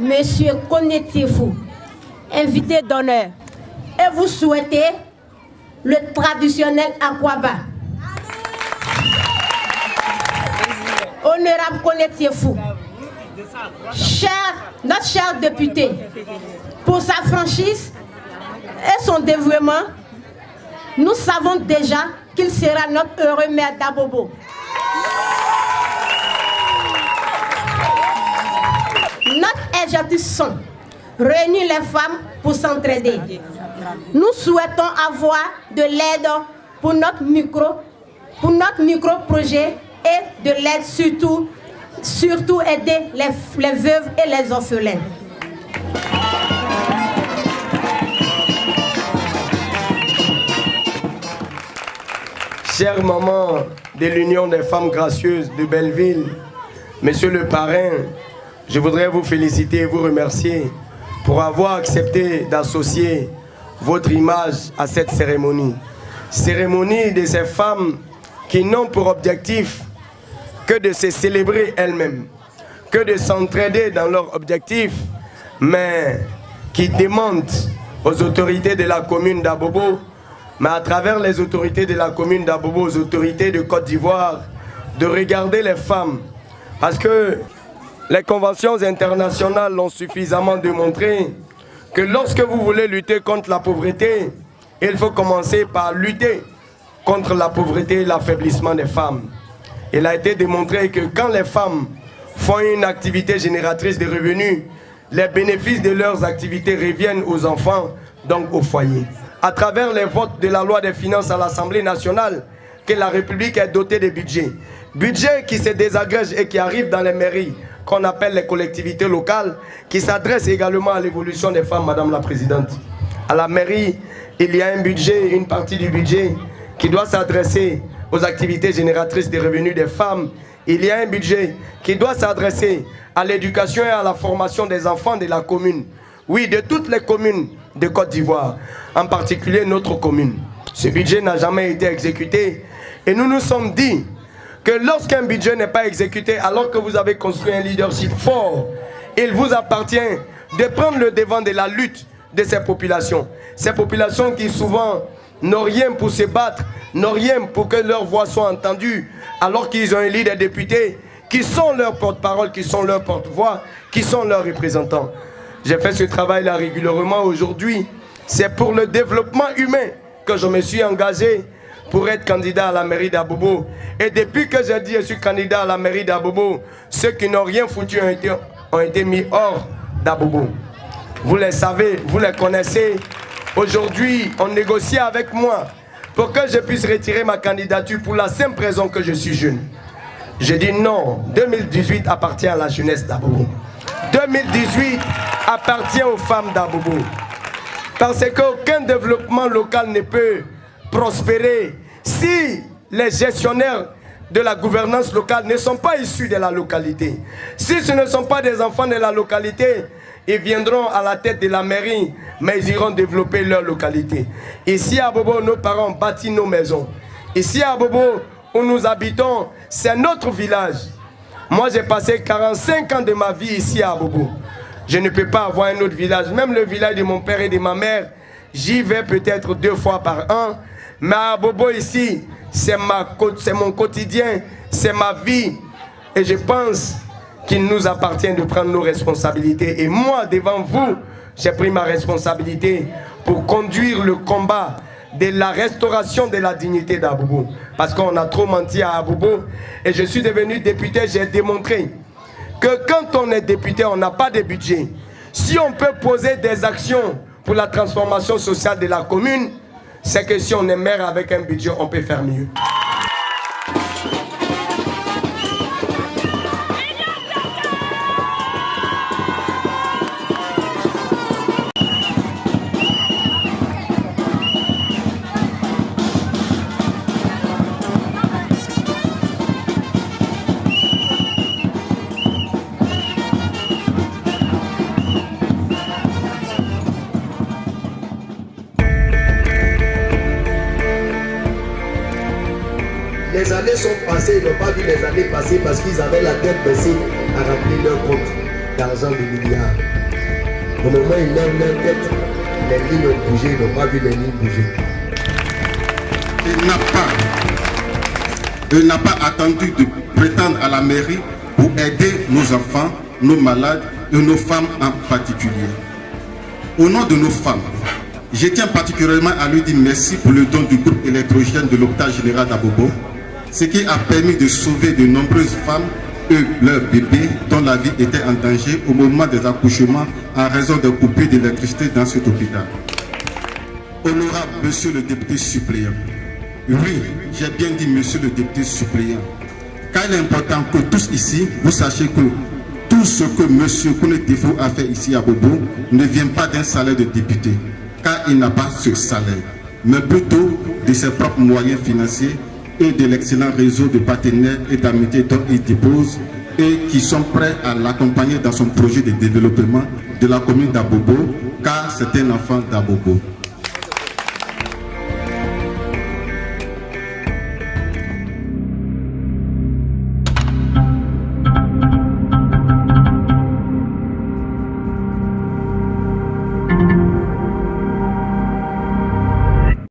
Monsieur Konetifou, invité d'honneur, et vous souhaitez le traditionnel Akwaba. Honorable Konetifou, notre cher député, pour sa franchise et son dévouement, nous savons déjà qu'il sera notre heureux maire d'Abobo. Notre objectif sont réunir les femmes pour s'entraider. Nous souhaitons avoir de l'aide pour notre micro-projet et de l'aide surtout aider les veuves et les orphelins. Chère maman de l'Union des femmes gracieuses de Belleville, monsieur le parrain, je voudrais vous féliciter et vous remercier pour avoir accepté d'associer votre image à cette cérémonie. Cérémonie de ces femmes qui n'ont pour objectif que de se célébrer elles-mêmes, que de s'entraider dans leur objectif, mais qui demandent aux autorités de la commune d'Abobo, mais à travers les autorités de la commune d'Abobo, aux autorités de Côte d'Ivoire, de regarder les femmes. Parce que les conventions internationales l'ont suffisamment démontré que lorsque vous voulez lutter contre la pauvreté, il faut commencer par lutter contre la pauvreté et l'affaiblissement des femmes. Il a été démontré que quand les femmes font une activité génératrice de revenus, les bénéfices de leurs activités reviennent aux enfants, donc au foyer. À travers les votes de la loi des finances à l'Assemblée nationale, que la République est dotée de budget. Budget qui se désagrège et qui arrive dans les mairies, qu'on appelle les collectivités locales, qui s'adressent également à l'évolution des femmes, Madame la Présidente. À la mairie, il y a un budget, une partie du budget qui doit s'adresser aux activités génératrices de revenus des femmes. Il y a un budget qui doit s'adresser à l'éducation et à la formation des enfants de la commune. Oui, de toutes les communes de Côte d'Ivoire, en particulier notre commune. Ce budget n'a jamais été exécuté et nous nous sommes dit que lorsqu'un budget n'est pas exécuté, alors que vous avez construit un leadership fort, il vous appartient de prendre le devant de la lutte de ces populations. Ces populations qui souvent n'ont rien pour se battre, n'ont rien pour que leur voix soit entendue, alors qu'ils ont élu des députés qui sont leurs porte-parole, qui sont leurs porte-voix, qui sont leurs représentants. J'ai fait ce travail-là régulièrement aujourd'hui. C'est pour le développement humain que je me suis engagé pour être candidat à la mairie d'Abobo. Et depuis que j'ai dit je suis candidat à la mairie d'Abobo, ceux qui n'ont rien foutu ont été mis hors d'Abobo. Vous les savez, vous les connaissez. Aujourd'hui, on négocie avec moi pour que je puisse retirer ma candidature pour la simple raison que je suis jeune. J'ai dit non, 2018 appartient à la jeunesse d'Abobo. 2018 appartient aux femmes d'Abobo. Parce qu'aucun développement local ne peut prospérer si les gestionnaires de la gouvernance locale ne sont pas issus de la localité. Si ce ne sont pas des enfants de la localité, ils viendront à la tête de la mairie, mais ils iront développer leur localité. Ici à Bobo, nos parents ont bâti nos maisons. Ici à Bobo, où nous habitons, c'est notre village. Moi, j'ai passé 45 ans de ma vie ici à Bobo. Je ne peux pas avoir un autre village. Même le village de mon père et de ma mère, j'y vais peut-être 2 fois par an. Mais à Bobo ici, c'est mon quotidien, c'est ma vie. Et je pense qu'il nous appartient de prendre nos responsabilités. Et moi, devant vous, j'ai pris ma responsabilité pour conduire le combat de la restauration de la dignité d'Abobo. Parce qu'on a trop menti à Abobo. Et je suis devenu député, j'ai démontré que quand on est député, on n'a pas de budget. Si on peut poser des actions pour la transformation sociale de la commune, c'est que si on est maire avec un budget, on peut faire mieux. Les années sont passées, ils n'ont pas vu les années passer parce qu'ils avaient la tête baissée à remplir leur compte d'argent de milliards. Au moment où ils lèvent leur tête, les lignes ont bougé, ils n'ont pas vu les lignes bouger. Il n'a pas attendu de prétendre à la mairie pour aider nos enfants, nos malades et nos femmes en particulier. Au nom de nos femmes, je tiens particulièrement à lui dire merci pour le don du groupe électrogène de l'hôpital général d'Abobo, ce qui a permis de sauver de nombreuses femmes et leurs bébés dont la vie était en danger au moment des accouchements en raison de coupures d'électricité dans cet hôpital. Honorable Monsieur le député suppléant, oui, j'ai bien dit Monsieur le député suppléant, car il est important que tous ici, vous sachiez que tout ce que Monsieur Kouné Tefo a fait ici à Bobo ne vient pas d'un salaire de député, car il n'a pas ce salaire, mais plutôt de ses propres moyens financiers et de l'excellent réseau de partenaires et d'amitié dont il dépose et qui sont prêts à l'accompagner dans son projet de développement de la commune d'Abobo, car c'est un enfant d'Abobo.